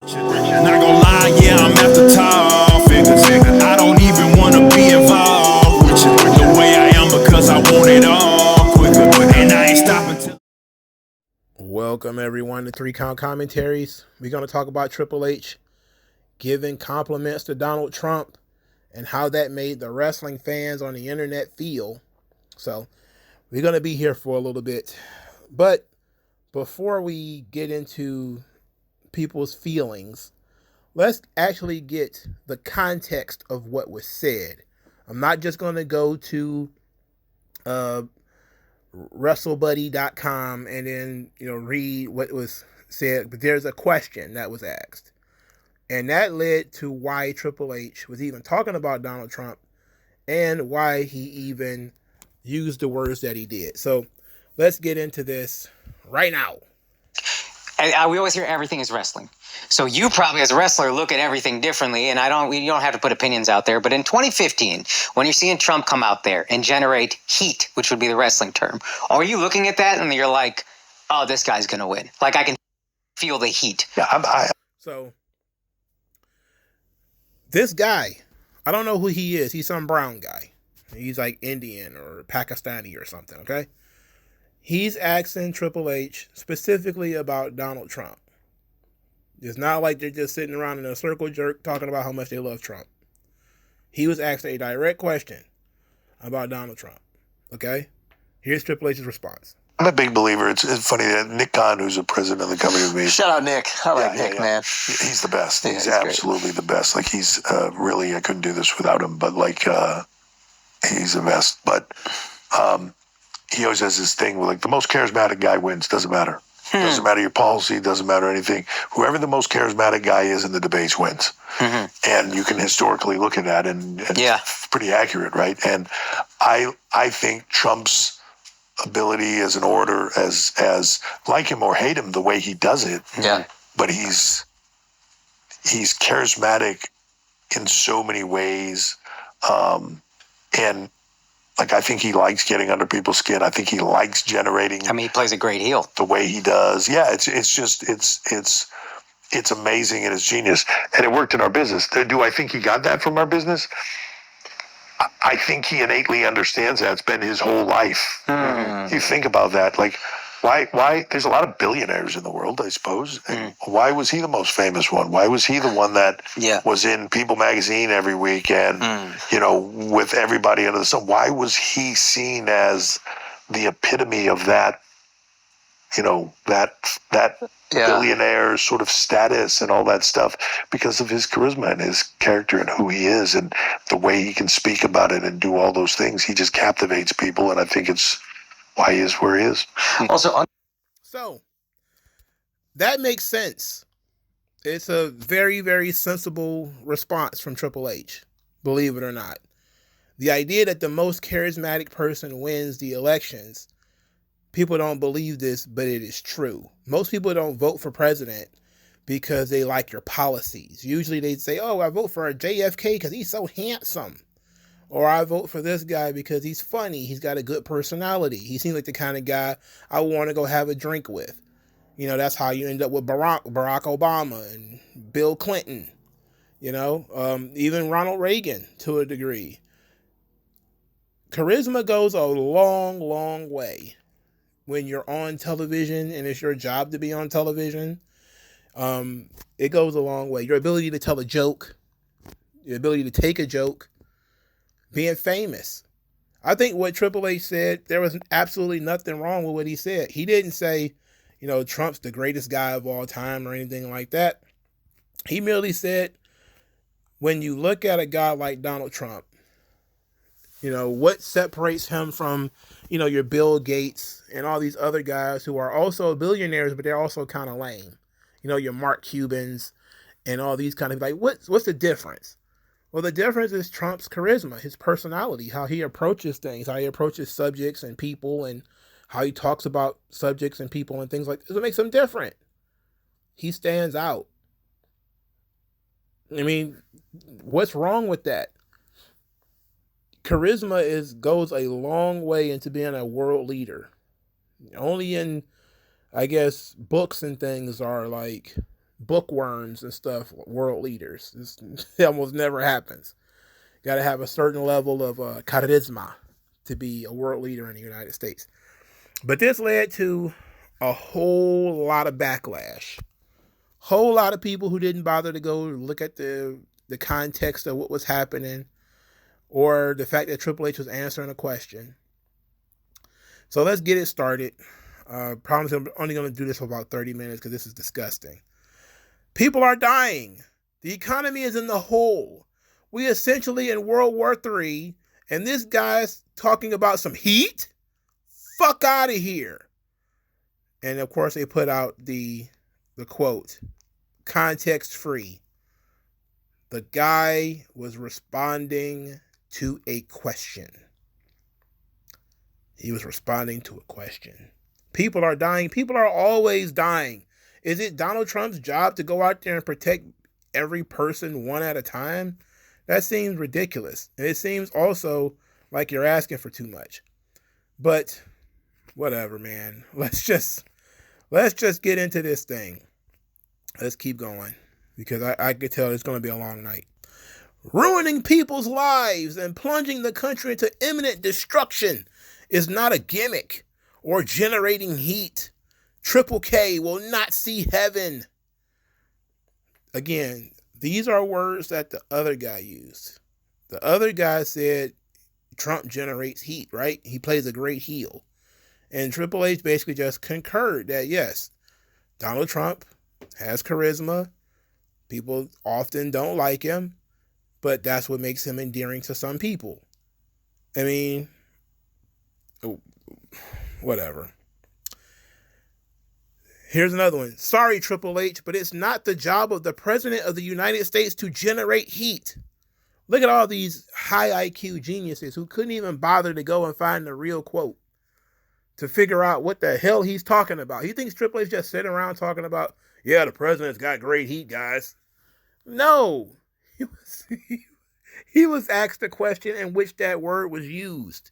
Not gonna lie, yeah, I'm at the top. I don't even wanna be involved with you the way I am because I want it all quicker, and I ain't stopping till. Welcome everyone to 3 Count Commentaries. We're going to talk about Triple H giving compliments to Donald Trump and how that made the wrestling fans on the internet feel. So we're going to be here for a little bit. But before we get into people's feelings, let's actually get the context of what was said. I'm not just going to go to WrestleBuddy.com and then read what was said, but there's a question that was asked, and that led to why Triple H was even talking about Donald Trump and why he even used the words that he did. So let's get into this right now. We always hear everything is wrestling. So you probably, as a wrestler, look at everything differently, and you don't have to put opinions out there. But in 2015, when you're seeing Trump come out there and generate heat, which would be the wrestling term, are you looking at that and you're like, oh, this guy's going to win? Like, I can feel the heat. Yeah, So this guy, I don't know who he is. He's some brown guy. He's like Indian or Pakistani or something, okay? He's asking Triple H specifically about Donald Trump. It's not like they're just sitting around in a circle jerk talking about how much they love Trump. He was asked a direct question about Donald Trump, okay? Here's Triple H's response. I'm a big believer. It's funny that Nick Khan, who's the president of the company with me. Shout out Nick. I like Nick, man. He's the best. Yeah, he's he's absolutely the best. Like, he's really, I couldn't do this without him, but like, he's the best. But he always has this thing where, like, the most charismatic guy wins. Doesn't matter. Doesn't matter your policy. Doesn't matter anything. Whoever the most charismatic guy is in the debates wins. Mm-hmm. And you can historically look at that, and it's pretty accurate, right? And I think Trump's ability as an orator, as like him or hate him, the way he does it. Yeah. But he's charismatic in so many ways, and like, I think he likes getting under people's skin. I think he likes generating. I mean, he plays a great heel the way he does. Yeah, it's amazing, and it's genius, and it worked in our business. Do I think he got that from our business? I think he innately understands that. It's been his whole life. Mm-hmm. You think about that, like, why? There's a lot of billionaires in the world, I suppose. And why was he the most famous one? Why was he the one that was in People magazine every week and with everybody under the sun? Why was he seen as the epitome of that? That billionaire sort of status and all that stuff, because of his charisma and his character and who he is and the way he can speak about it and do all those things. He just captivates people, and I think it's why he is where he is. So that makes sense. It's a very, very sensible response from Triple H, believe it or not. The idea that the most charismatic person wins the elections, people don't believe this, but it is true. Most people don't vote for president because they like your policies. Usually they'd say, oh, I vote for JFK because he's so handsome. Or I vote for this guy because he's funny. He's got a good personality. He seems like the kind of guy I want to go have a drink with. That's how you end up with Barack Obama and Bill Clinton. Even Ronald Reagan to a degree. Charisma goes a long, long way when you're on television and it's your job to be on television. It goes a long way. Your ability to tell a joke, your ability to take a joke, being famous. I think what Triple H said, there was absolutely nothing wrong with what he said. He didn't say, Trump's the greatest guy of all time or anything like that. He merely said, when you look at a guy like Donald Trump, what separates him from, your Bill Gates and all these other guys who are also billionaires, but they're also kind of lame. Your Mark Cubans and all these kind of, like, what's the difference? Well, the difference is Trump's charisma, his personality, how he approaches things, how he approaches subjects and people, and how he talks about subjects and people and things like this. It makes him different. He stands out. I mean, what's wrong with that? Charisma goes a long way into being a world leader. Only in, I guess, books and things are like bookworms and stuff, world leaders. It almost never happens. Got to have a certain level of charisma to be a world leader in the United States. But this led to a whole lot of backlash. Whole lot of people who didn't bother to go look at the context of what was happening, or the fact that Triple H was answering a question. So let's get it started. Promise I'm only going to do this for about 30 minutes because this is disgusting. People are dying. The economy is in the hole. We essentially in World War III, and this guy's talking about some heat? Fuck out of here. And of course they put out the quote, context free. The guy was responding to a question. He was responding to a question. People are dying. People are always dying. Is it Donald Trump's job to go out there and protect every person one at a time? That seems ridiculous. And it seems also like you're asking for too much. But whatever, man. Let's just get into this thing. Let's keep going, because I could tell it's going to be a long night. Ruining people's lives and plunging the country into imminent destruction is not a gimmick or generating heat. Triple K will not see heaven. Again, these are words that the other guy used. The other guy said Trump generates heat, right? He plays a great heel. And Triple H basically just concurred that, yes, Donald Trump has charisma. People often don't like him, but that's what makes him endearing to some people. I mean, whatever. Here's another one. Sorry, Triple H, but it's not the job of the President of the United States to generate heat. Look at all these high IQ geniuses who couldn't even bother to go and find the real quote to figure out what the hell he's talking about. He thinks Triple H just sitting around talking about, yeah, the president's got great heat, guys. No. He was asked a question in which that word was used.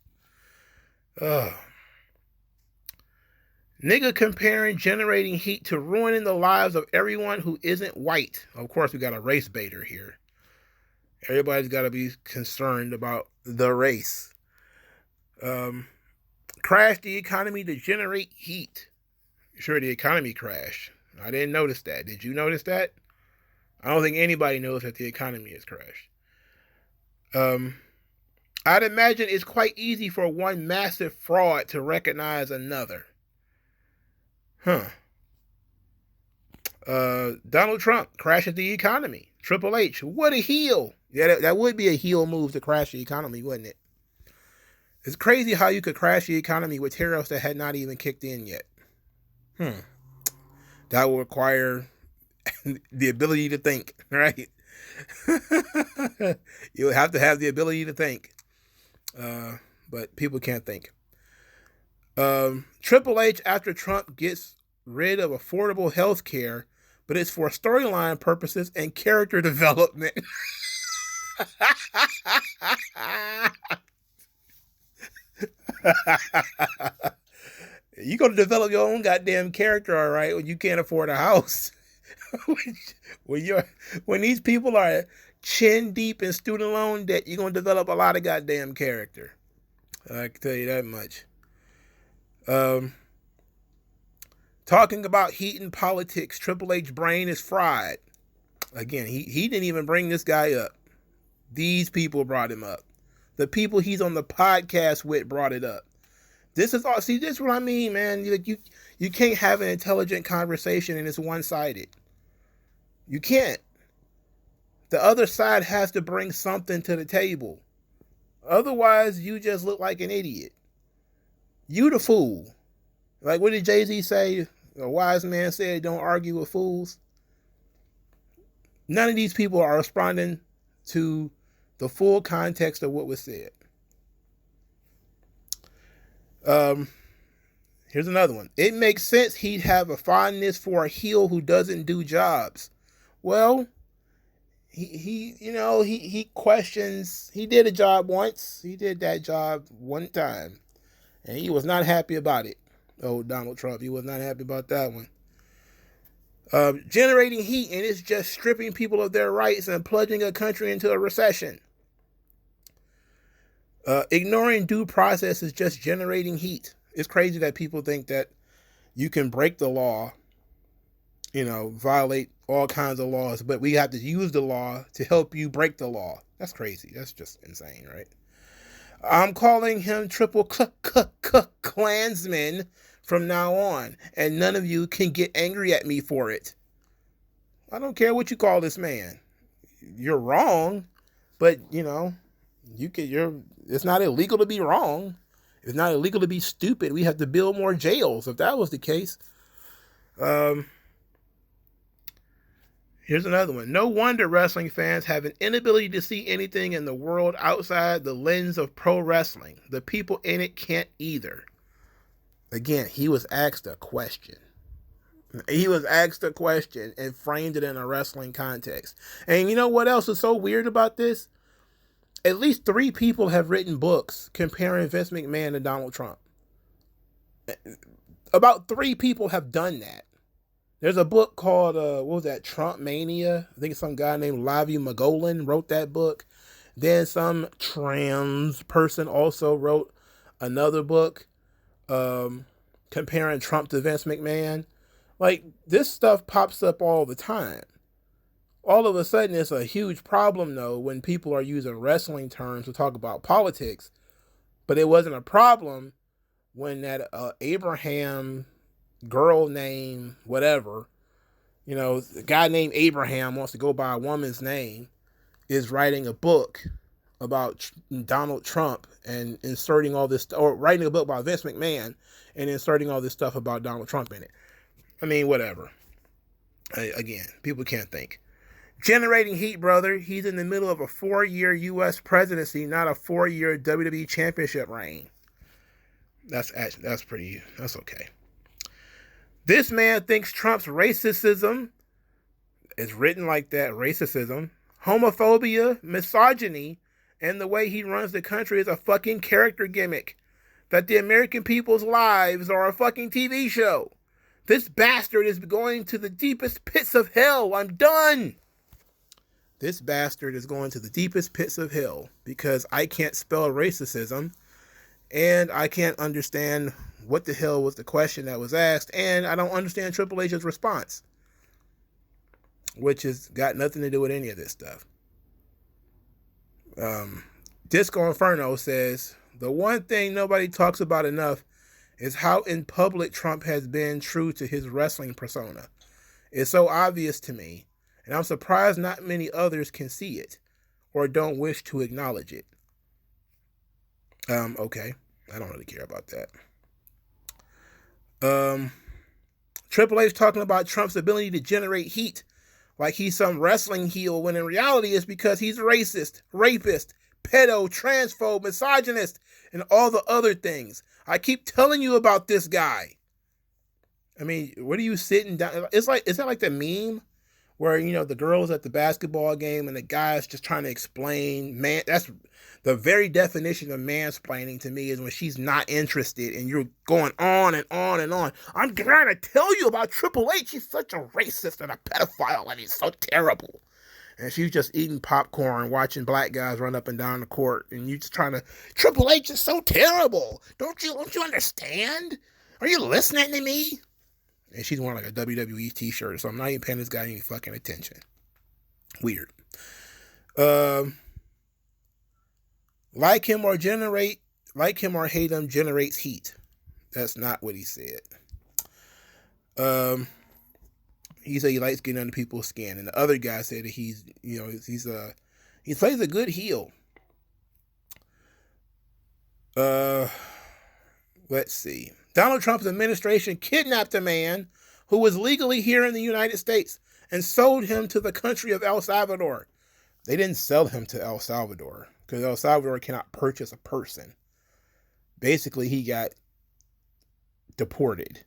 Nigga comparing generating heat to ruining the lives of everyone who isn't white. Of course, we got a race baiter here. Everybody's got to be concerned about the race. Crash the economy to generate heat. Sure, the economy crashed. I didn't notice that. Did you notice that? I don't think anybody knows that the economy has crashed. I'd imagine it's quite easy for one massive fraud to recognize another. Donald Trump crashes the economy. Triple H, what a heel. Yeah, that would be a heel move to crash the economy, wouldn't it? It's crazy how you could crash the economy with tariffs that had not even kicked in yet. That will require the ability to think, right? You'll have to have the ability to think. But people can't think. Triple H, after Trump gets rid of affordable health care, but it's for storyline purposes and character development. You're going to develop your own goddamn character, all right, when you can't afford a house. when these people are chin deep in student loan debt, you're going to develop a lot of goddamn character. I can tell you that much. Talking about heat and politics, Triple H brain is fried. Again, he didn't even bring this guy up. These people brought him up. The people he's on the podcast with brought it up. This is all. See, this is what I mean, man. You can't have an intelligent conversation and it's one-sided. You can't. The other side has to bring something to the table. Otherwise, you just look like an idiot. You the fool. Like, what did Jay-Z say? A wise man said, don't argue with fools. None of these people are responding to the full context of what was said. Here's another one. It makes sense he'd have a fondness for a heel who doesn't do jobs. Well, he questions. He did a job once. He did that job one time, and he was not happy about it. Oh, Donald Trump, he was not happy about that one. Generating heat, and it's just stripping people of their rights and plunging a country into a recession. Ignoring due process is just generating heat. It's crazy that people think that you can break the law, violate all kinds of laws, but we have to use the law to help you break the law. That's crazy. That's just insane, right? I'm calling him triple Klansman from now on, and none of you can get angry at me for it. I don't care what you call this man. You're wrong, but it's not illegal to be wrong. It's not illegal to be stupid. We have to build more jails if that was the case. Here's another one. No wonder wrestling fans have an inability to see anything in the world outside the lens of pro wrestling. The people in it can't either. Again, he was asked a question. He was asked a question and framed it in a wrestling context. And you know what else is so weird about this? At least 3 people have written books comparing Vince McMahon to Donald Trump. About 3 people have done that. There's a book called, Trump Mania? I think some guy named Lavi Mogollon wrote that book. Then some trans person also wrote another book comparing Trump to Vince McMahon. Like, this stuff pops up all the time. All of a sudden, it's a huge problem, though, when people are using wrestling terms to talk about politics. But it wasn't a problem when that Abraham girl name, whatever, a guy named Abraham wants to go by a woman's name, is writing a book about Donald Trump and inserting all this, or writing a book about Vince McMahon and inserting all this stuff about Donald Trump in it. I mean, whatever. Again, people can't think. Generating heat, brother. He's in the middle of a 4-year U.S. presidency, not a 4-year WWE championship reign. That's okay. This man thinks Trump's racism is written like that, racism, homophobia, misogyny, and the way he runs the country is a fucking character gimmick. That the American people's lives are a fucking TV show. This bastard is going to the deepest pits of hell. I'm done. This bastard is going to the deepest pits of hell because I can't spell racism and I can't understand what the hell was the question that was asked, and I don't understand Triple H's response, which has got nothing to do with any of this stuff. Disco Inferno says, the one thing nobody talks about enough is how in public Trump has been true to his wrestling persona. It's so obvious to me, and I'm surprised not many others can see it or don't wish to acknowledge it. Okay. I don't really care about that. Triple H talking about Trump's ability to generate heat like he's some wrestling heel when in reality it's because he's racist, rapist, pedo, transphobe, misogynist, and all the other things. I keep telling you about this guy. I mean, what are you sitting down? Is that like the meme where, the girl's at the basketball game and the guy's just trying to explain, man, that's the very definition of mansplaining to me is when she's not interested and you're going on and on and on. I'm trying to tell you about Triple H. He's such a racist and a pedophile and he's so terrible. And she's just eating popcorn, watching black guys run up and down the court. And you're just trying to, Triple H is so terrible. Don't you understand? Are you listening to me? And she's wearing like a WWE t-shirt, so I'm not even paying this guy any fucking attention. Weird. Like him or hate him generates heat. That's not what he said. He said he likes getting under people's skin, and the other guy said that he plays a good heel. Let's see. Donald Trump's administration kidnapped a man who was legally here in the United States and sold him to the country of El Salvador. They didn't sell him to El Salvador because El Salvador cannot purchase a person. Basically, he got deported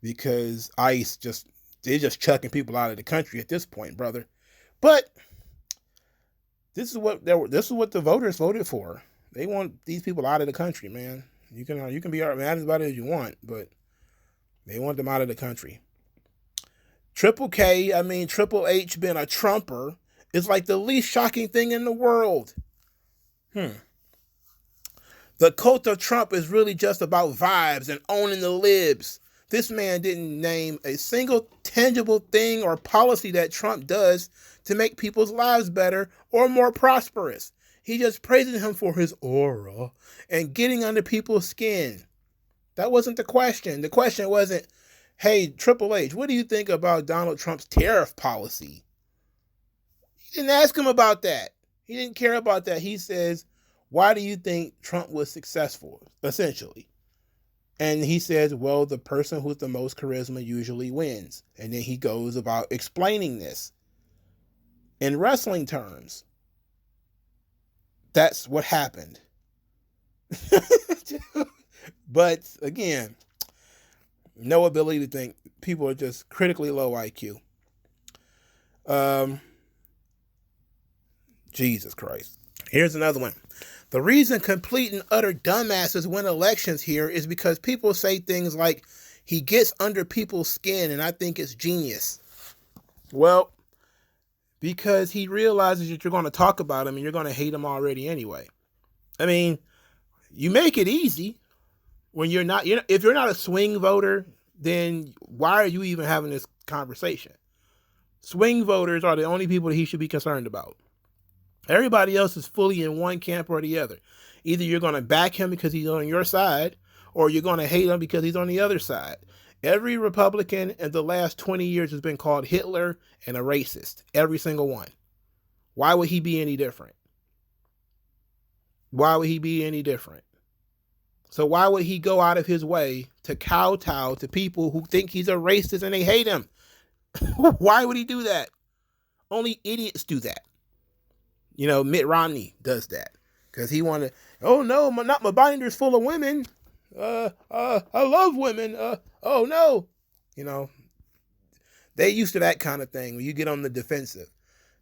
because ICE they're just chucking people out of the country at this point, brother. But this is what the voters voted for. They want these people out of the country, man. You can be mad about it as you want, but they want them out of the country. Triple Triple H being a Trumper is like the least shocking thing in the world. The cult of Trump is really just about vibes and owning the libs. This man didn't name a single tangible thing or policy that Trump does to make people's lives better or more prosperous. He just praised him for his aura and getting under people's skin. That wasn't the question. The question wasn't, hey, Triple H, what do you think about Donald Trump's tariff policy? He didn't ask him about that. He didn't care about that. He says, why do you think Trump was successful, essentially? And he says, well, the person with the most charisma usually wins. And then he goes about explaining this. In wrestling terms, that's what happened. But again, no ability to think. People are just critically low IQ. Jesus Christ. Here's another one. The reason complete and utter dumbasses win elections here is because people say things like, he gets under people's skin, and I think it's genius. Well, because he realizes that you're going to talk about him and you're going to hate him already anyway. I mean, you make it easy when if you're not a swing voter, then why are you even having this conversation? Swing voters are the only people that he should be concerned about. Everybody else is fully in one camp or the other. Either you're going to back him because he's on your side, or you're going to hate him because he's on the other side. Every Republican in the last 20 years has been called Hitler and a racist. Every single one. Why would he be any different? Why would he be any different? So why would he go out of his way to kowtow to people who think he's a racist and they hate him? Why would he do that? Only idiots do that. Mitt Romney does that because he wanted, oh no, not my binder's full of women. I love women. Oh no. They used to that kind of thing when you get on the defensive.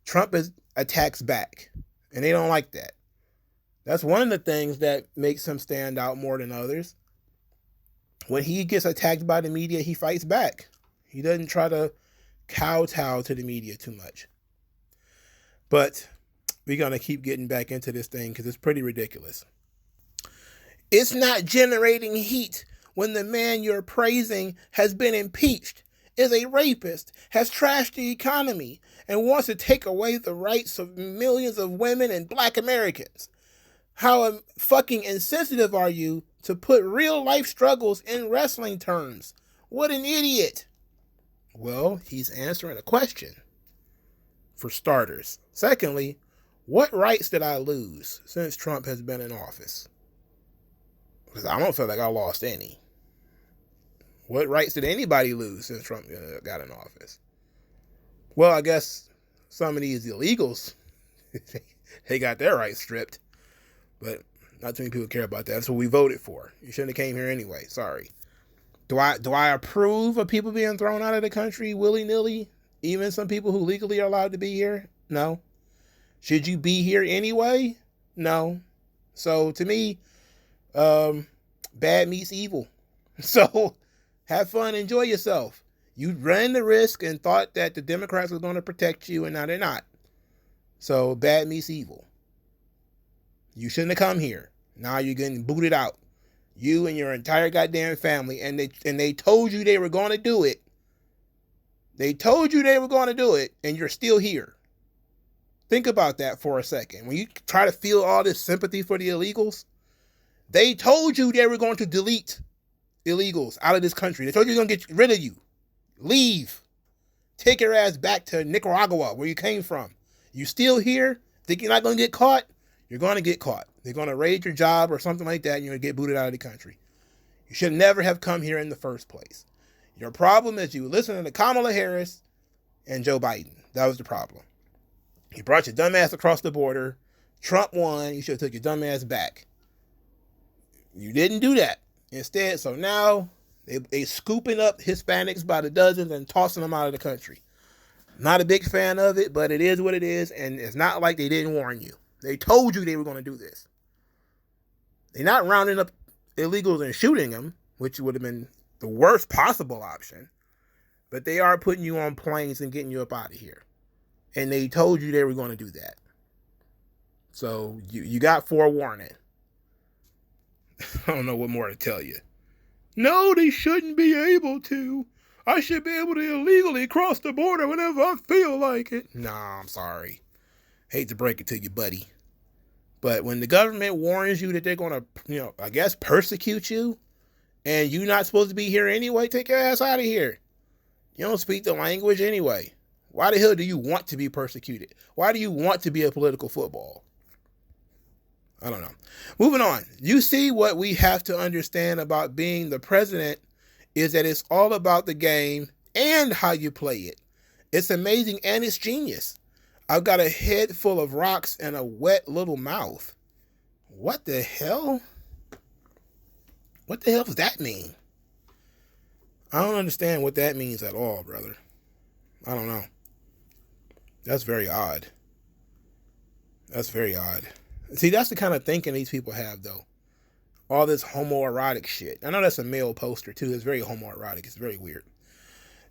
Trump attacks back and they don't like that. That's one of the things that makes him stand out more than others. When he gets attacked by the media, he fights back. He doesn't try to kowtow to the media too much. But we're going to keep getting back into this thing because it's pretty ridiculous. It's not generating heat when the man you're praising has been impeached, is a rapist, has trashed the economy, and wants to take away the rights of millions of women and black Americans. How fucking insensitive are you to put real life struggles in wrestling terms? What an idiot. Well, he's answering a question, for starters. Secondly, what rights did I lose since Trump has been in office? Because I don't feel like I lost any. What rights did anybody lose since Trump got in office? Well, I guess some of these illegals, they got their rights stripped. But not too many people care about that. That's what we voted for. You shouldn't have came here anyway. Sorry. Do I approve of people being thrown out of the country willy-nilly? Even some people who legally are allowed to be here? No. Should you be here anyway? No. So to me, bad meets evil. So have fun, enjoy yourself. You ran the risk and thought that the Democrats were going to protect you, and now they're not. So bad meets evil. You shouldn't have come here. Now you're getting booted out. You and your entire goddamn family, and they told you they were going to do it. They told you they were going to do it, and you're still here. Think about that for a second. When you try to feel all this sympathy for the illegals, they told you they were going to delete illegals out of this country. They told you they're going to get rid of you. Leave. Take your ass back to Nicaragua, where you came from. You still here? Think you're not going to get caught? You're going to get caught. They're going to raid your job or something like that, and you're going to get booted out of the country. You should never have come here in the first place. Your problem is you listening to Kamala Harris and Joe Biden. That was the problem. You brought your dumb ass across the border. Trump won. You should have took your dumb ass back. You didn't do that. Instead, so now they scooping up Hispanics by the dozens and tossing them out of the country. Not a big fan of it, but it is what it is, and it's not like they didn't warn you. They told you they were going to do this. They're not rounding up illegals and shooting them, which would have been the worst possible option. But they are putting you on planes and getting you up out of here. And they told you they were going to do that. So you got forewarning. I don't know what more to tell you. No, they shouldn't be able to. I should be able to illegally cross the border whenever I feel like it. Nah, I'm sorry. Hate to break it to you, buddy. But when the government warns you that they're going to, I guess persecute you, and you're not supposed to be here anyway, take your ass out of here. You don't speak the language anyway. Why the hell do you want to be persecuted? Why do you want to be a political football? I don't know. Moving on. You see, what we have to understand about being the president is that it's all about the game and how you play it. It's amazing and it's genius. I've got a head full of rocks and a wet little mouth. What the hell? What the hell does that mean? I don't understand what that means at all, brother. I don't know. That's very odd. That's very odd. See, that's the kind of thinking these people have, though. All this homoerotic shit. I know that's a male poster, too. It's very homoerotic. It's very weird.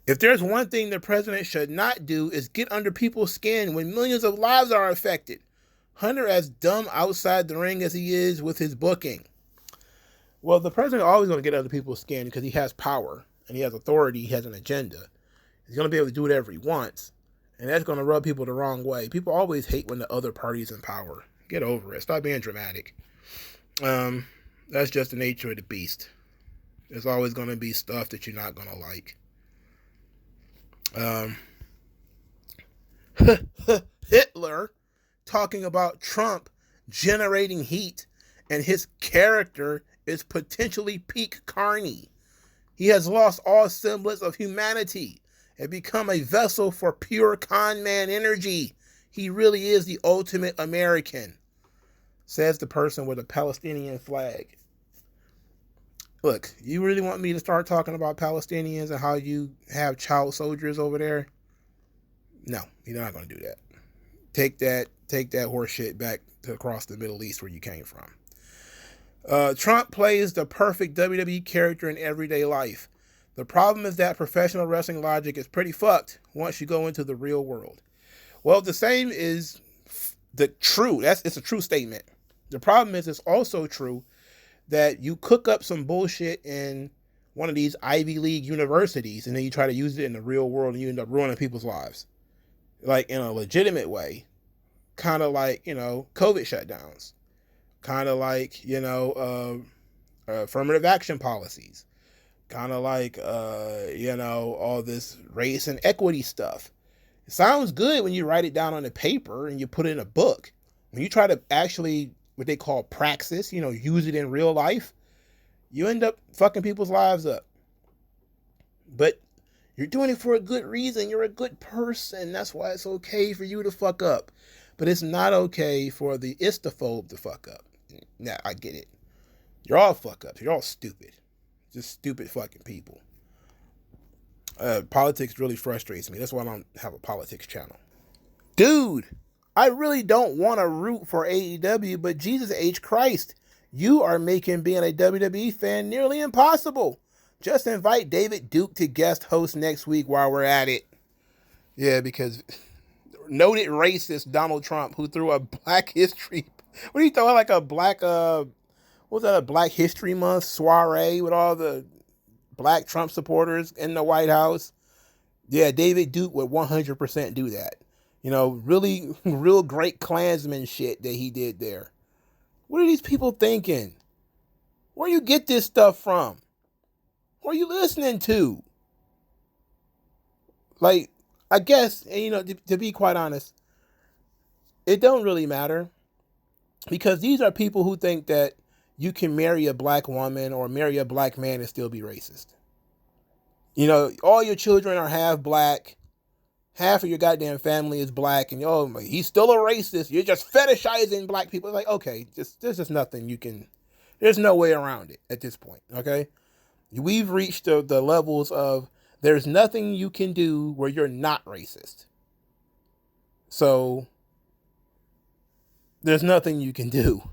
If there's one thing the president should not do is get under people's skin when millions of lives are affected. Hunter, as dumb outside the ring as he is with his booking. Well, the president is always going to get under people's skin because he has power and he has authority. He has an agenda. He's going to be able to do whatever he wants. And that's going to rub people the wrong way. People always hate when the other party's in power. Get over it. Stop being dramatic. That's just the nature of the beast. There's always going to be stuff that you're not going to like. Hitler talking about Trump generating heat and his character is potentially peak carny. He has lost all semblance of humanity and become a vessel for pure con man energy. He really is the ultimate American, says the person with a Palestinian flag. Look, you really want me to start talking about Palestinians and how you have child soldiers over there? No, you're not going to do that. Take that horse shit back to across the Middle East where you came from. Trump plays the perfect WWE character in everyday life. The problem is that professional wrestling logic is pretty fucked once you go into the real world. Well, the same is the true. It's a true statement. The problem is it's also true that you cook up some bullshit in one of these Ivy League universities and then you try to use it in the real world and you end up ruining people's lives. Like in a legitimate way. Kind of like, COVID shutdowns. Kind of like, affirmative action policies. Kind of like, all this race and equity stuff. It sounds good when you write it down on the paper and you put it in a book. When you try to actually, what they call praxis, use it in real life, you end up fucking people's lives up. But you're doing it for a good reason. You're a good person. That's why it's okay for you to fuck up. But it's not okay for the istophobe to fuck up. Now, I get it. You're all fuck ups. You're all stupid. Just stupid fucking people. Politics really frustrates me. That's why I don't have a politics channel. Dude, I really don't want to root for AEW, but Jesus H. Christ, you are making being a WWE fan nearly impossible. Just invite David Duke to guest host next week while we're at it. Yeah, because noted racist Donald Trump, who threw a Black History, what do you throw, like a black, what was that, a Black History Month soiree with all the Black Trump supporters in the White House? Yeah, David Duke would 100% do that. Really, real great Klansman shit that he did there. What are these people thinking? Where you get this stuff from? What are you listening to? Like, I guess, and to be quite honest, it don't really matter. Because these are people who think that you can marry a black woman or marry a black man and still be racist. All your children are half black. Half of your goddamn family is black. And, he's still a racist. You're just fetishizing black people. It's like, okay, there's just nothing you can, there's no way around it at this point, okay? We've reached the levels of there's nothing you can do where you're not racist. So, there's nothing you can do.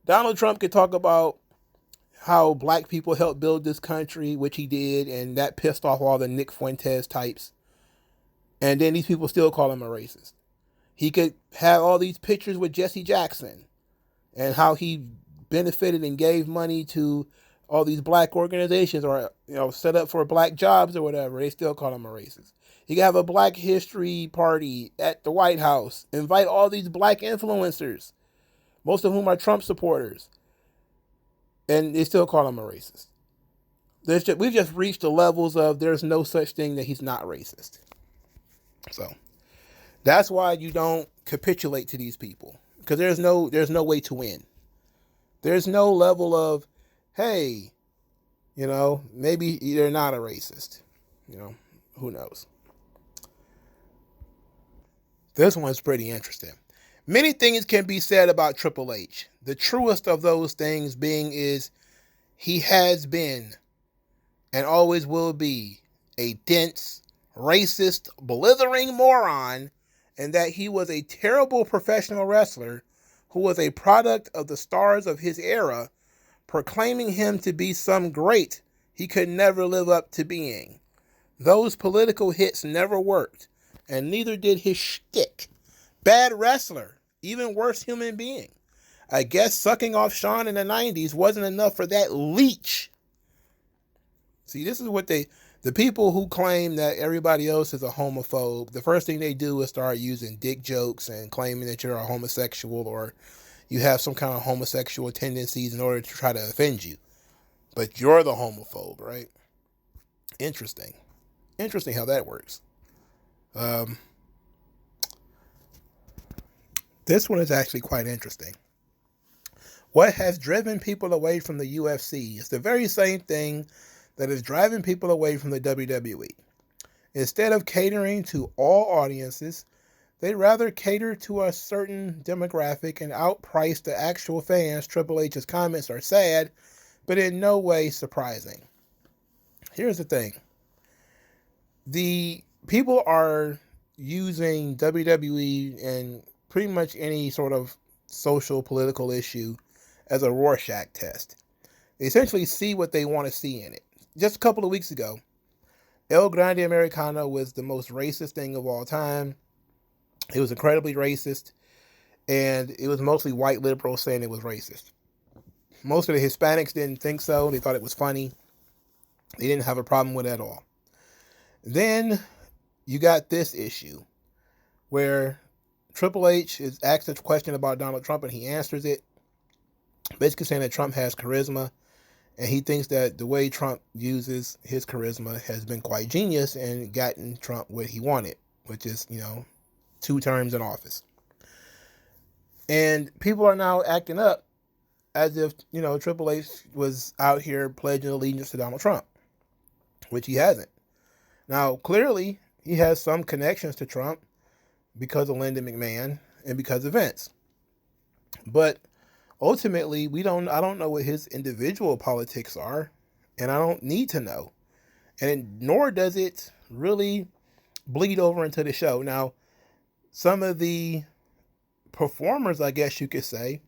Donald Trump could talk about how black people helped build this country, which he did, and that pissed off all the Nick Fuentes types. And then these people still call him a racist. He could have all these pictures with Jesse Jackson and how he benefited and gave money to all these black organizations, or set up for black jobs or whatever. They still call him a racist. He could have a Black History party at the White House, invite all these black influencers, most of whom are Trump supporters, and they still call him a racist. We've just reached the levels of there's no such thing that he's not racist. So that's why you don't capitulate to these people, because there's no way to win. There's no level of, hey, maybe they're not a racist. Who knows? This one's pretty interesting. Many things can be said about Triple H. The truest of those things being is he has been and always will be a dense, racist, blithering moron, and that he was a terrible professional wrestler who was a product of the stars of his era, proclaiming him to be some great he could never live up to being. Those political hits never worked, and neither did his shtick. Bad wrestler, even worse human being. I guess sucking off Shawn in the 90s wasn't enough for that leech. See, this is what the people who claim that everybody else is a homophobe, the first thing they do is start using dick jokes and claiming that you're a homosexual or you have some kind of homosexual tendencies in order to try to offend you. But you're the homophobe, right? Interesting. Interesting how that works. This one is actually quite interesting. What has driven people away from the UFC is the very same thing that is driving people away from the WWE. Instead of catering to all audiences, they rather cater to a certain demographic and outprice the actual fans. Triple H's comments are sad, but in no way surprising. Here's the thing. The people are using WWE and pretty much any sort of social, political issue as a Rorschach test. They essentially see what they want to see in it. Just a couple of weeks ago, El Grande Americano was the most racist thing of all time. It was incredibly racist, and it was mostly white liberals saying it was racist. Most of the Hispanics didn't think so. They thought it was funny. They didn't have a problem with it at all. Then you got this issue where Triple H is asked a question about Donald Trump and he answers it, basically saying that Trump has charisma, and he thinks that the way Trump uses his charisma has been quite genius and gotten Trump what he wanted, which is, 2 terms in office. And people are now acting up as if, Triple H was out here pledging allegiance to Donald Trump, which he hasn't. Now, clearly, he has some connections to Trump because of Lyndon McMahon and because of Vince. But ultimately, I don't know what his individual politics are, and I don't need to know. And nor does it really bleed over into the show. Now, some of the performers, I guess you could say,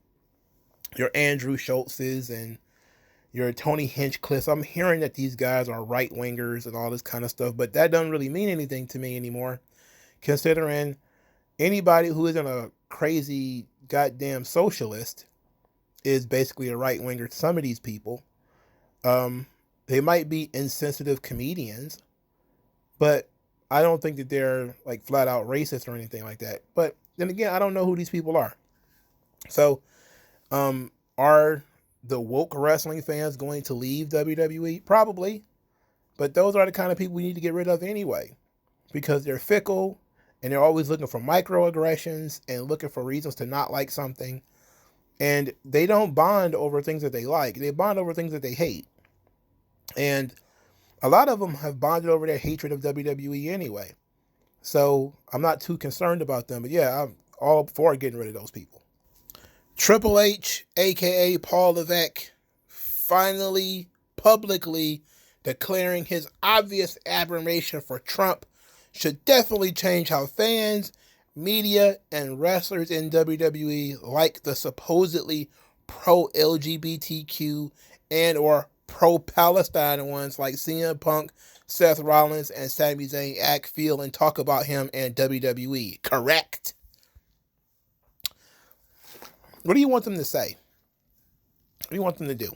your Andrew Schultzes and your Tony Hinchcliffes, I'm hearing that these guys are right-wingers and all this kind of stuff, but that doesn't really mean anything to me anymore, considering anybody who isn't a crazy goddamn socialist is basically a right-winger to some of these people. They might be insensitive comedians, but I don't think that they're like flat out racist or anything like that. But then again, I don't know who these people are. So, are the woke wrestling fans going to leave WWE? Probably. But those are the kind of people we need to get rid of anyway, because they're fickle and they're always looking for microaggressions and looking for reasons to not like something. And they don't bond over things that they like. They bond over things that they hate. And a lot of them have bonded over their hatred of WWE anyway. So I'm not too concerned about them. But yeah, I'm all for getting rid of those people. Triple H, a.k.a. Paul Levesque, finally publicly declaring his obvious admiration for Trump should definitely change how fans, media, and wrestlers in WWE like the supposedly pro-LGBTQ and or pro-Palestine ones like CM Punk, Seth Rollins, and Sami Zayn act, feel, and talk about him and WWE. Correct. What do you want them to say? What do you want them to do?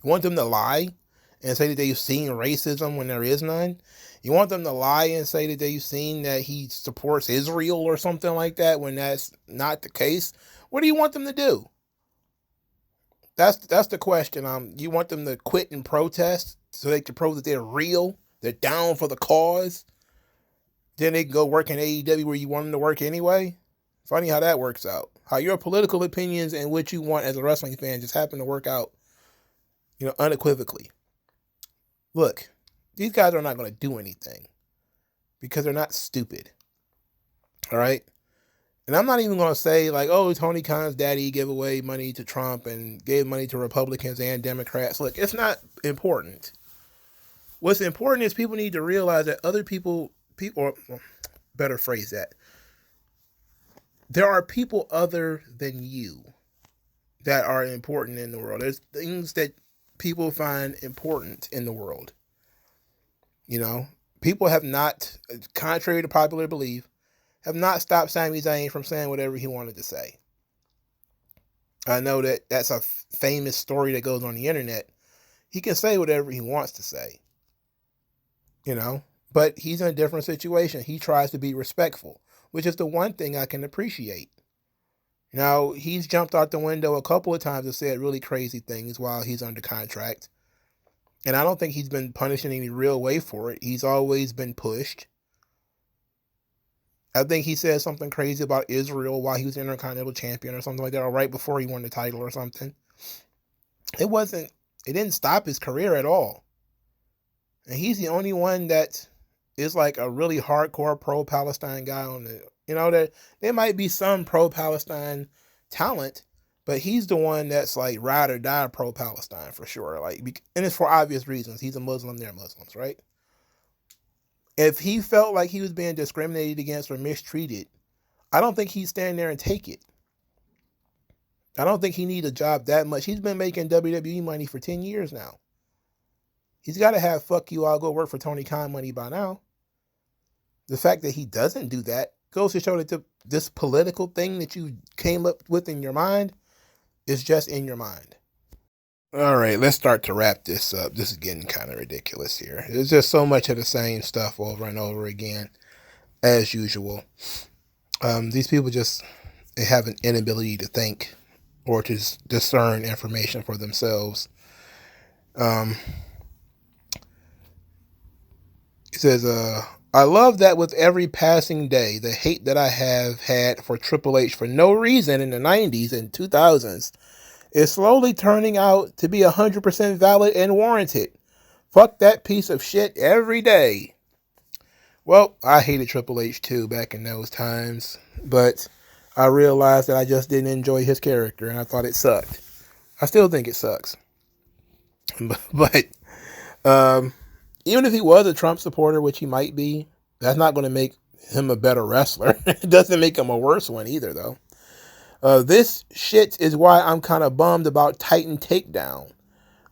You want them to lie and say that they've seen racism when there is none? You want them to lie and say that they've seen that he supports Israel or something like that when that's not the case? What do you want them to do? That's the question. You want them to quit and protest so they can prove that they're real, they're down for the cause? Then they can go work in AEW where you want them to work anyway? Funny how that works out. How your political opinions and what you want as a wrestling fan just happen to work out, unequivocally. Look, these guys are not going to do anything because they're not stupid. All right? And I'm not even going to say like, oh, Tony Khan's daddy gave away money to Trump and gave money to Republicans and Democrats. Look, it's not important. What's important is people need to realize that other people, or better phrase that, there are people other than you that are important in the world. There's things that people find important in the world. People have not, contrary to popular belief, have not stopped Sami Zayn from saying whatever he wanted to say. I know that that's a famous story that goes on the internet. He can say whatever he wants to say, but he's in a different situation. He tries to be respectful, which is the one thing I can appreciate. Now, he's jumped out the window a couple of times and said really crazy things while he's under contract. And I don't think he's been punished in any real way for it. He's always been pushed. I think he said something crazy about Israel while he was Intercontinental Champion or something like that, or right before he won the title or something. It didn't stop his career at all. And he's the only one that is like a really hardcore pro-Palestine guy on the, there might be some pro-Palestine talent, but he's the one that's like ride or die pro-Palestine for sure. And it's for obvious reasons. He's a Muslim, they're Muslims, right? If he felt like he was being discriminated against or mistreated, I don't think he'd stand there and take it. I don't think he needs a job that much. He's been making WWE money for 10 years now. He's got to have fuck you, I'll go work for Tony Khan money by now. The fact that he doesn't do that goes to show that this political thing that you came up with in your mind is just in your mind. All right, let's start to wrap this up. This is getting kind of ridiculous here. There's just so much of the same stuff over and over again, as usual. These people they have an inability to think or to discern information for themselves. He says, I love that with every passing day, the hate that I have had for Triple H for no reason in the 90s and 2000s is slowly turning out to be 100% valid and warranted. Fuck that piece of shit every day. Well, I hated Triple H too back in those times, but I realized that I just didn't enjoy his character and I thought it sucked. I still think it sucks. But even if he was a Trump supporter, which he might be, that's not going to make him a better wrestler. It doesn't make him a worse one either, though. This shit is why I'm kind of bummed about Titan Takedown.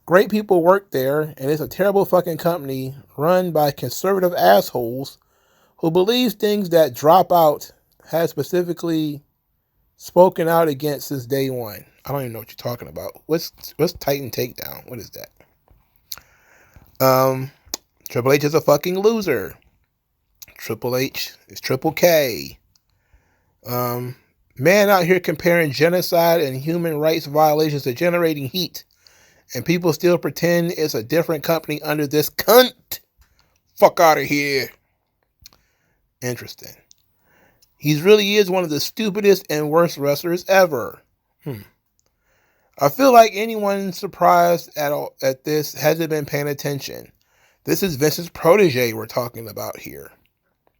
Great people work there, and it's a terrible fucking company run by conservative assholes who believes things that Drop Out has specifically spoken out against since day one. I don't even know what you're talking about. What's Titan Takedown? What is that? Triple H is a fucking loser. Triple H is Triple K. Man out here comparing genocide and human rights violations to generating heat. And people still pretend it's a different company under this cunt. Fuck out of here. Interesting. He really is one of the stupidest and worst wrestlers ever. I feel like anyone surprised at this hasn't been paying attention. This is Vince's protege we're talking about here.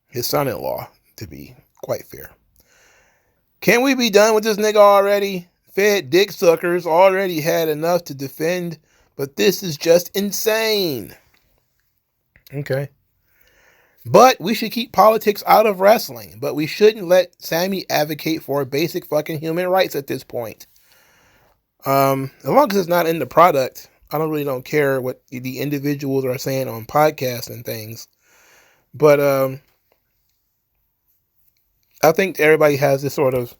His son-in-law, to be quite fair. Can't we be done with this nigga already? Fed dick suckers already had enough to defend, but this is just insane. Okay. But we should keep politics out of wrestling, but we shouldn't let Sammy advocate for basic fucking human rights at this point. As long as it's not in the product, I don't care what the individuals are saying on podcasts and things. But I think everybody has this sort of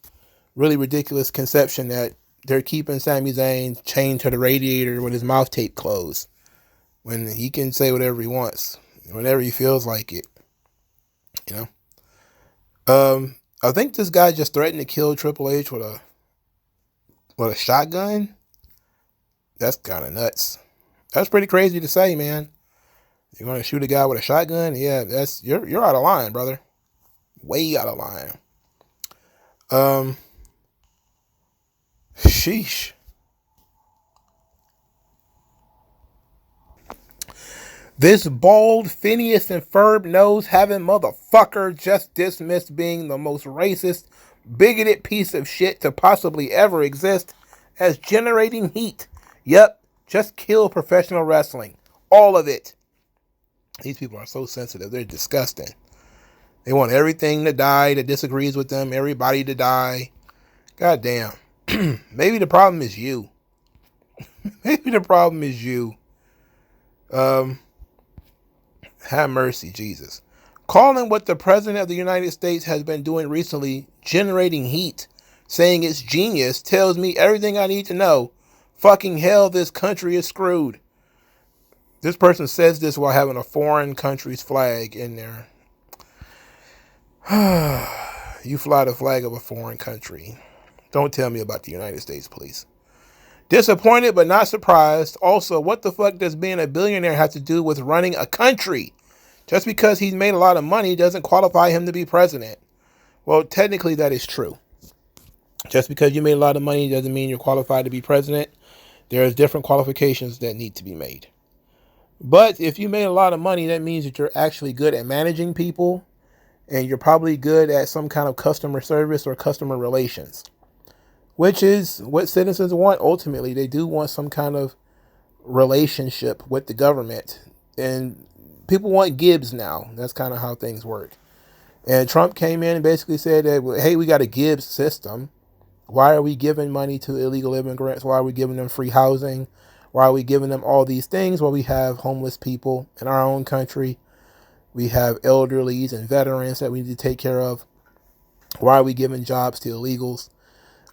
really ridiculous conception that they're keeping Sami Zayn chained to the radiator with his mouth taped closed, when he can say whatever he wants, whenever he feels like it. You know. I think this guy just threatened to kill Triple H with a shotgun. That's kind of nuts. That's pretty crazy to say, man. You're gonna shoot a guy with a shotgun? Yeah, you're out of line, brother. Way out of line. Sheesh. This bald Phineas and Ferb nose having motherfucker just dismissed being the most racist, bigoted piece of shit to possibly ever exist as generating heat. Yep, just kill professional wrestling. All of it. These people are so sensitive. They're disgusting. They want everything to die that disagrees with them. Everybody to die. God damn. Maybe the problem is you. Maybe the problem is you. Have mercy, Jesus. Calling what the President of the United States has been doing recently generating heat, saying it's genius, tells me everything I need to know. Fucking hell, this country is screwed. This person says this while having a foreign country's flag in there. You fly the flag of a foreign country. Don't tell me about the United States, please. Disappointed but not surprised. Also, what the fuck does being a billionaire have to do with running a country? Just because he's made a lot of money doesn't qualify him to be president. Well, technically that is true. Just because you made a lot of money doesn't mean you're qualified to be president. There's different qualifications that need to be made. But if you made a lot of money, that means that you're actually good at managing people, and you're probably good at some kind of customer service or customer relations, which is what citizens want ultimately. They do want some kind of relationship with the government, and people want Gibbs now. That's kind of how things work. And Trump came in and basically said that, hey, we got a Gibbs system. Why are we giving money to illegal immigrants? Why are we giving them free housing? Why are we giving them all these things? Well, we have homeless people in our own country. We have elderlies and veterans that we need to take care of. Why are we giving jobs to illegals?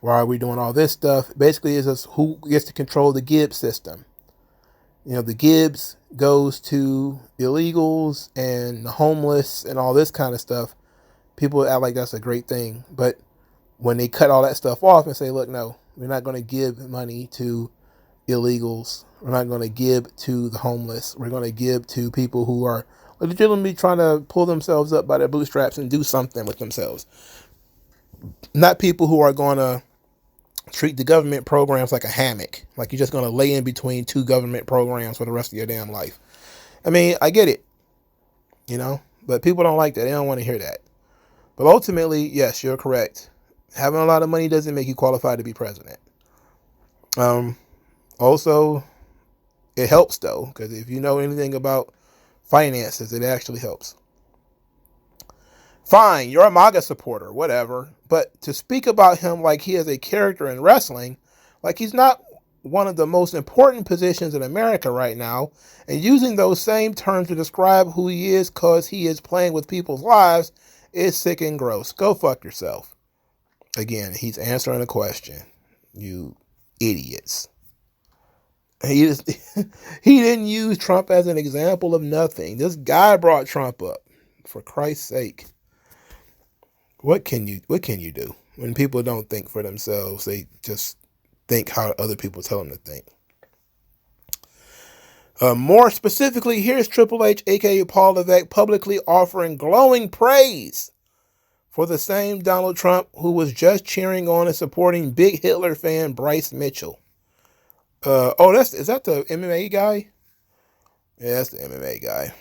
Why are we doing all this stuff? Basically, it's just who gets to control the Gibbs system. You know, the Gibbs goes to illegals and the homeless and all this kind of stuff. People act like that's a great thing. But when they cut all that stuff off and say, look, no, we're not going to give money to illegals. We're not going to give to the homeless. We're going to give to people who are legitimately trying to pull themselves up by their bootstraps and do something with themselves. Not people who are going to treat the government programs like a hammock. Like you're just going to lay in between two government programs for the rest of your damn life. I mean, I get it, you know, but people don't like that. They don't want to hear that. But ultimately, yes, you're correct. Having a lot of money doesn't make you qualified to be president. Also, it helps though, because if you know anything about finances, it actually helps. Fine, you're a MAGA supporter, whatever. But to speak about him like he is a character in wrestling, like he's not one of the most important positions in America right now, and using those same terms to describe who he is because he is playing with people's lives is sick and gross. Go fuck yourself. Again, he's answering a question. You idiots. He didn't use Trump as an example of nothing. This guy brought Trump up. For Christ's sake. What can you do when people don't think for themselves? They just think how other people tell them to think. More specifically, here's Triple H, aka Paul Levesque, publicly offering glowing praise for the same Donald Trump who was just cheering on and supporting big Hitler fan Bryce Mitchell. Is that the MMA guy? Yeah, that's the MMA guy.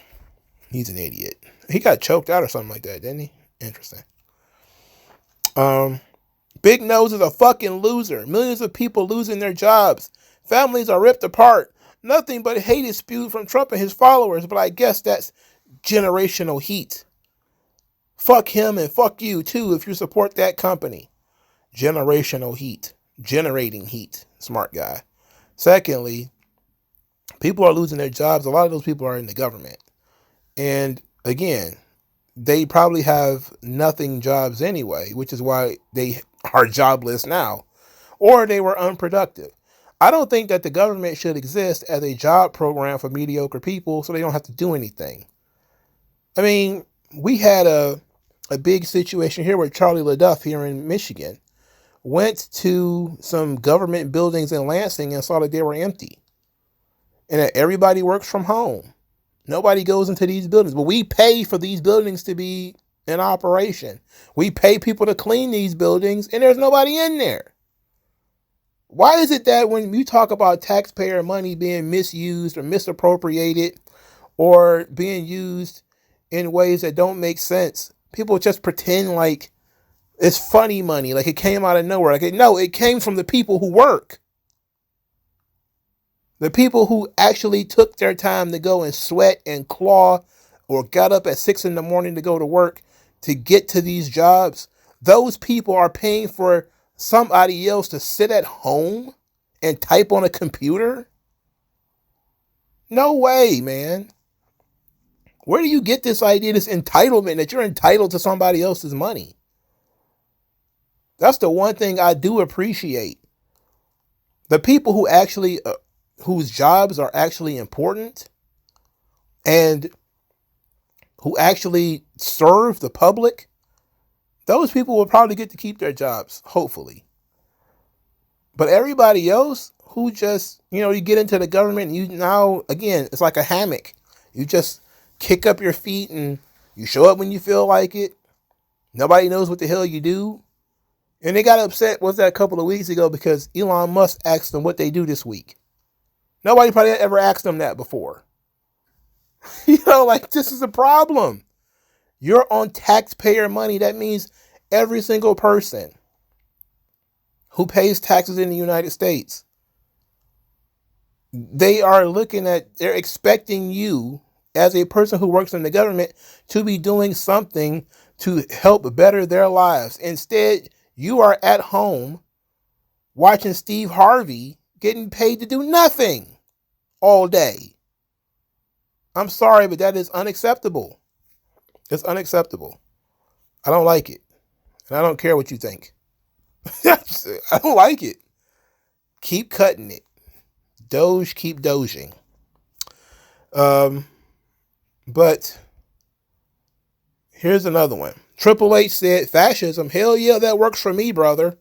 He's an idiot. He got choked out or something like that, didn't he? Interesting. Big Nose is a fucking loser. Millions of people losing their jobs. Families are ripped apart. Nothing but hate is spewed from Trump and his followers, but I guess that's generational heat. Fuck him and fuck you too if you support that company. Generational heat. generating heat. Smart guy. Secondly, people are losing their jobs. A lot of those people are in the government. And again, they probably have nothing jobs anyway, which is why they are jobless now. Or they were unproductive. I don't think that the government should exist as a job program for mediocre people so they don't have to do anything. I mean, we had a big situation here with Charlie LaDuff here in Michigan. Went to some government buildings in Lansing and saw that they were empty. And that everybody works from home. Nobody goes into these buildings. But we pay for these buildings to be in operation. We pay people to clean these buildings and there's nobody in there. Why is it that when you talk about taxpayer money being misused or misappropriated or being used in ways that don't make sense, people just pretend like it's funny money, like it came out of nowhere? Like, no, it came from the people who work. The people who actually took their time to go and sweat and claw or got up at 6 a.m. to go to work to get to these jobs. Those people are paying for somebody else to sit at home and type on a computer? No way, man. Where do you get this idea, this entitlement that you're entitled to somebody else's money? That's the one thing I do appreciate. The people who actually, whose jobs are actually important and who actually serve the public, those people will probably get to keep their jobs, hopefully. But everybody else who just, you get into the government and you now, again, it's like a hammock. You just kick up your feet and you show up when you feel like it. Nobody knows what the hell you do. And they got upset, was that a couple of weeks ago, because Elon Musk asked them what they do this week. Nobody probably ever asked them that before. This is a problem. You're on taxpayer money. That means every single person who pays taxes in the United States, they're expecting you as a person who works in the government to be doing something to help better their lives. Instead, you are at home watching Steve Harvey getting paid to do nothing all day. I'm sorry, but that is unacceptable. It's unacceptable. I don't like it. And I don't care what you think. I don't like it. Keep cutting it. Doge, keep doging. But here's another one. Triple H said, fascism, hell yeah, that works for me, brother.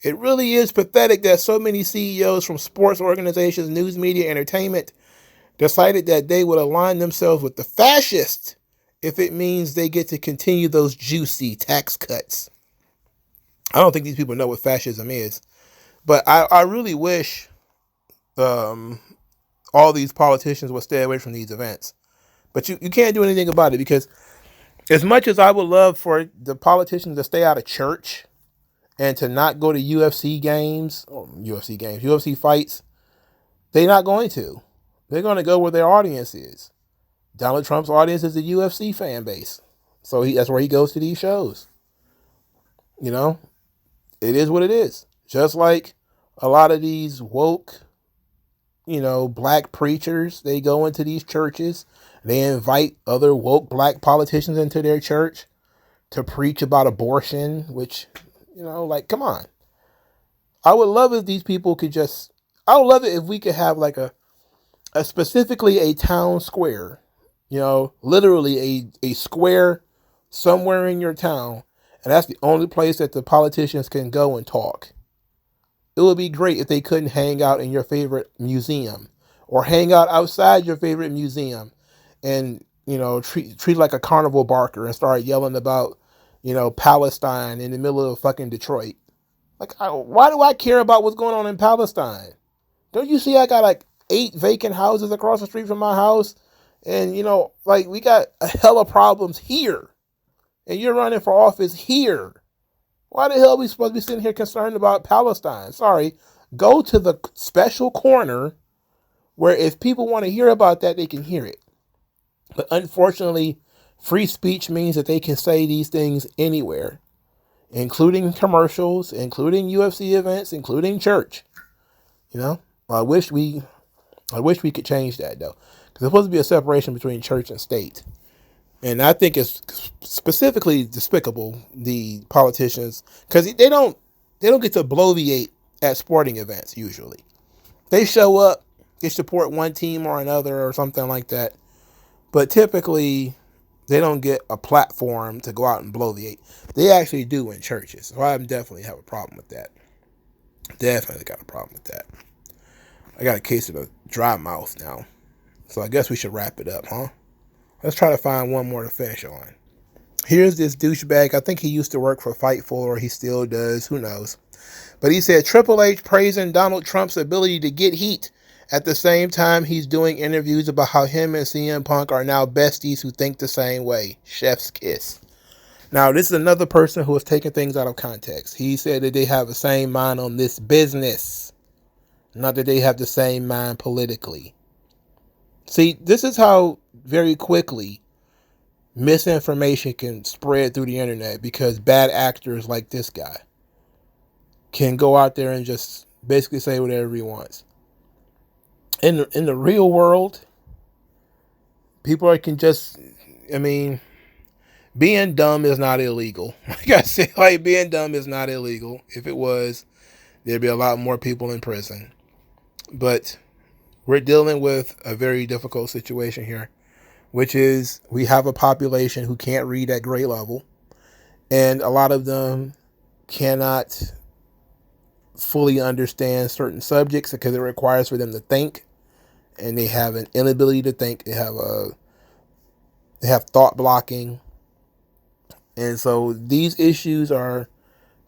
It really is pathetic that so many CEOs from sports organizations, news media, entertainment decided that they would align themselves with the fascists if it means they get to continue those juicy tax cuts. I don't think these people know what fascism is, but I really wish all these politicians would stay away from these events. But you can't do anything about it, because as much as I would love for the politicians to stay out of church and to not go to UFC fights, they're not going to. They're going to go where their audience is. Donald Trump's audience is the UFC fan base. So that's where he goes to these shows. It is what it is. Just like a lot of these woke, black preachers, they go into these churches. They invite other woke black politicians into their church to preach about abortion, which, come on. I would love if these people could I would love it if we could have like a specifically a town square, literally a square somewhere in your town. And that's the only place that the politicians can go and talk. It would be great if they couldn't hang out in your favorite museum or hang out outside your favorite museum and, treat like a carnival barker and start yelling about, Palestine in the middle of fucking Detroit. Why do I care about what's going on in Palestine? Don't you see I got like 8 vacant houses across the street from my house? And, we got a hell of problems here. And you're running for office here. Why the hell are we supposed to be sitting here concerned about Palestine? Sorry. Go to the special corner where if people want to hear about that, they can hear it. But unfortunately, free speech means that they can say these things anywhere. including commercials, including UFC events, including church. You know, I wish we could change that though, because there's supposed to be a separation between church and state, and I think it's specifically despicable the politicians, because they don't get to bloviate at sporting events usually. They show up, they support one team or another or something like that, but typically they don't get a platform to go out and bloviate. They actually do in churches. So I definitely have a problem with that. Definitely got a problem with that. I got a case of a dry mouth now. So I guess we should wrap it up, huh? Let's try to find one more to finish on. Here's this douchebag. I think he used to work for Fightful, or he still does. Who knows? But he said Triple H praising Donald Trump's ability to get heat. At the same time, he's doing interviews about how him and CM Punk are now besties who think the same way. Chef's kiss. Now, this is another person who has taken things out of context. He said that they have the same mind on this business, not that they have the same mind politically. See, this is how very quickly misinformation can spread through the internet, because bad actors like this guy can go out there and just basically say whatever he wants. In the real world, people can just, being dumb is not illegal. Like I said, being dumb is not illegal. If it was, there'd be a lot more people in prison. But we're dealing with a very difficult situation here, which is we have a population who can't read at grade level, and a lot of them cannot fully understand certain subjects because it requires for them to think, and they have an inability to think. They have thought blocking, and so these issues are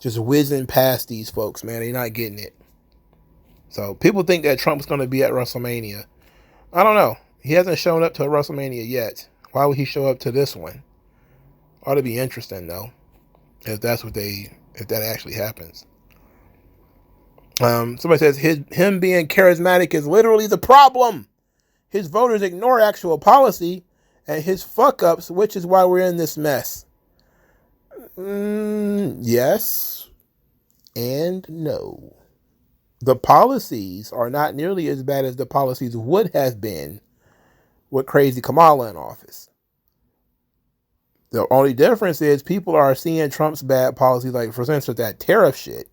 just whizzing past these folks, man. They're not getting it. So people think that Trump's going to be at WrestleMania. I don't know. He hasn't shown up to a WrestleMania yet. Why would he show up to this one? Ought to be interesting though, if that actually happens. Somebody says him being charismatic is literally the problem. His voters ignore actual policy and his fuck ups, which is why we're in this mess. Yes and no. The policies are not nearly as bad as the policies would have been with crazy Kamala in office. The only difference is people are seeing Trump's bad policies, like for instance that tariff shit.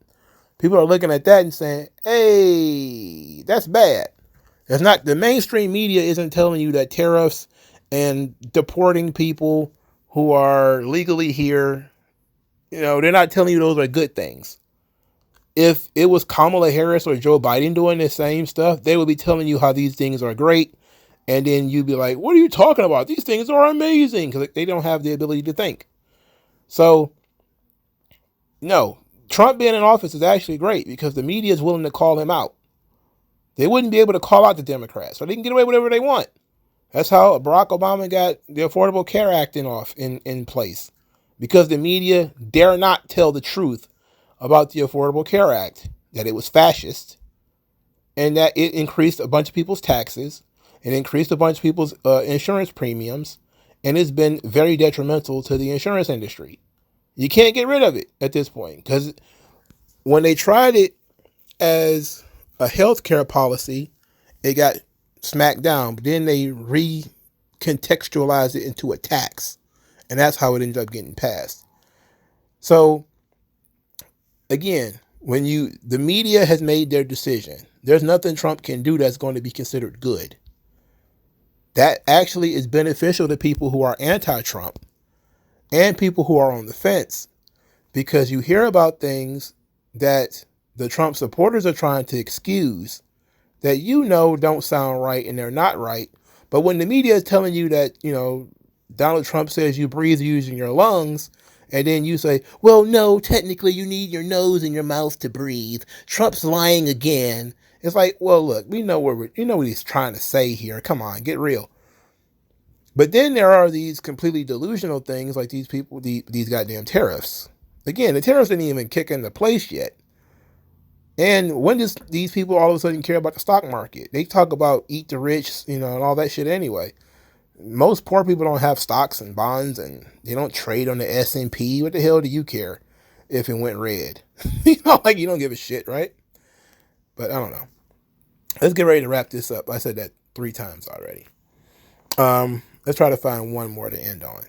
People are looking at that and saying, hey, that's bad. It's not, the mainstream media isn't telling you that tariffs and deporting people who are legally here, they're not telling you those are good things. If it was Kamala Harris or Joe Biden doing the same stuff, they would be telling you how these things are great. And then you'd be like, what are you talking about? These things are amazing, because they don't have the ability to think. So, no, Trump being in office is actually great because the media is willing to call him out. They wouldn't be able to call out the Democrats, so they can get away with whatever they want. That's how Barack Obama got the Affordable Care Act in place, because the media dare not tell the truth about the Affordable Care Act, that it was fascist, and that it increased a bunch of people's taxes, and increased a bunch of people's insurance premiums, and it's been very detrimental to the insurance industry. You can't get rid of it at this point, because when they tried it as a healthcare policy, it got smacked down, but then they recontextualized it into a tax, and that's how it ended up getting passed. So again, the media has made their decision. There's nothing Trump can do that's going to be considered good. That actually is beneficial to people who are anti-Trump and people who are on the fence, because you hear about things that the Trump supporters are trying to excuse that don't sound right and they're not right. But when the media is telling you that, Donald Trump says you breathe using your lungs, and then you say, well, no, technically you need your nose and your mouth to breathe. Trump's lying again. It's like, well, look, we know what he's trying to say here. Come on, get real. But then there are these completely delusional things like these people, these goddamn tariffs. Again, the tariffs didn't even kick into place yet. And when does these people all of a sudden care about the stock market? They talk about eat the rich, and all that shit anyway. Most poor people don't have stocks and bonds, and they don't trade on the S&P. What the hell do you care? if it went red. You know, like you don't give a shit, right? But I don't know. Let's get ready to wrap this up. I said that 3 times already. Let's try to find one more to end on.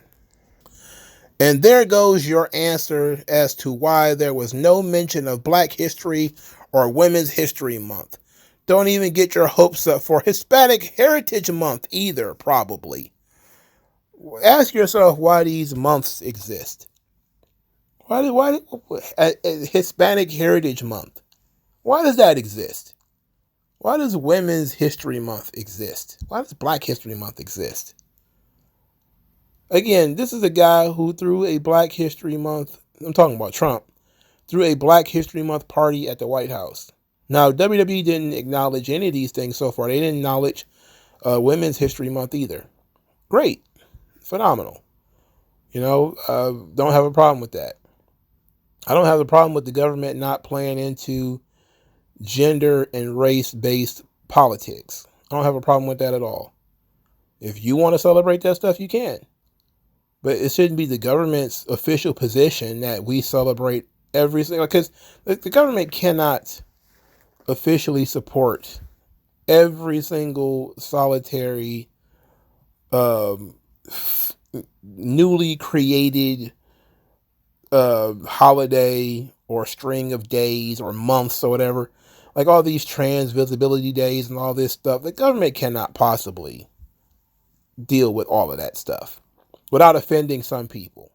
And there goes your answer as to why there was no mention of Black History or Women's History Month. Don't even get your hopes up for Hispanic Heritage Month either, probably. Ask yourself why these months exist. Why Hispanic Heritage Month? Why does that exist? Why does Women's History Month exist? Why does Black History Month exist? Again, this is a guy who threw a Black History Month, I'm talking about Trump, threw a Black History Month party at the White House. Now, WWE didn't acknowledge any of these things so far. They didn't acknowledge Women's History Month either. Great. Phenomenal. You know, don't have a problem with that. I don't have a problem with the government not playing into gender and race-based politics. I don't have a problem with that at all. If you want to celebrate that stuff, you can. But it shouldn't be the government's official position that we celebrate every single, because the government cannot officially support every single solitary newly created holiday or string of days or months or whatever, like all these trans visibility days and all this stuff. The government cannot possibly deal with all of that stuff without offending some people.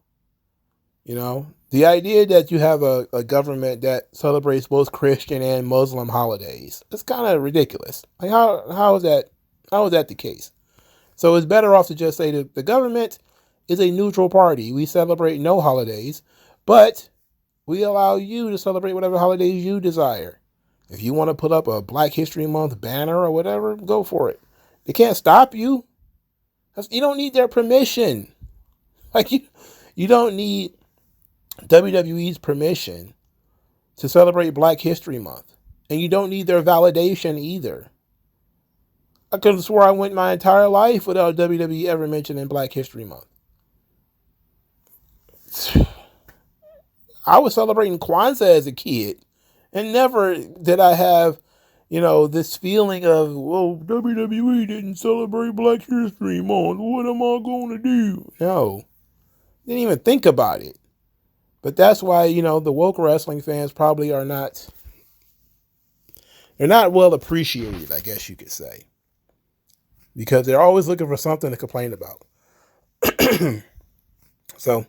You know, the idea that you have a government that celebrates both Christian and Muslim holidays, it's kind of ridiculous. Like how is that the case? So it's better off to just say that the government is a neutral party. We celebrate no holidays, but we allow you to celebrate whatever holidays you desire. If you want to put up a Black History Month banner or whatever, go for it. They can't stop you. You don't need their permission. Like you don't need WWE's permission to celebrate Black History Month. And you don't need their validation either. I could have swore I went my entire life without WWE ever mentioning Black History Month. I was celebrating Kwanzaa as a kid, and never did I have, you know, this feeling of, well, WWE didn't celebrate Black History Month. What am I going to do? No. Didn't even think about it. But that's why, you know, the woke wrestling fans probably are not, they're not well appreciated, I guess you could say. Because they're always looking for something to complain about. So,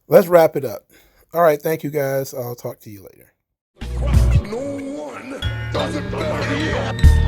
let's wrap it up. All right, thank you guys. I'll talk to you later. No one does it better.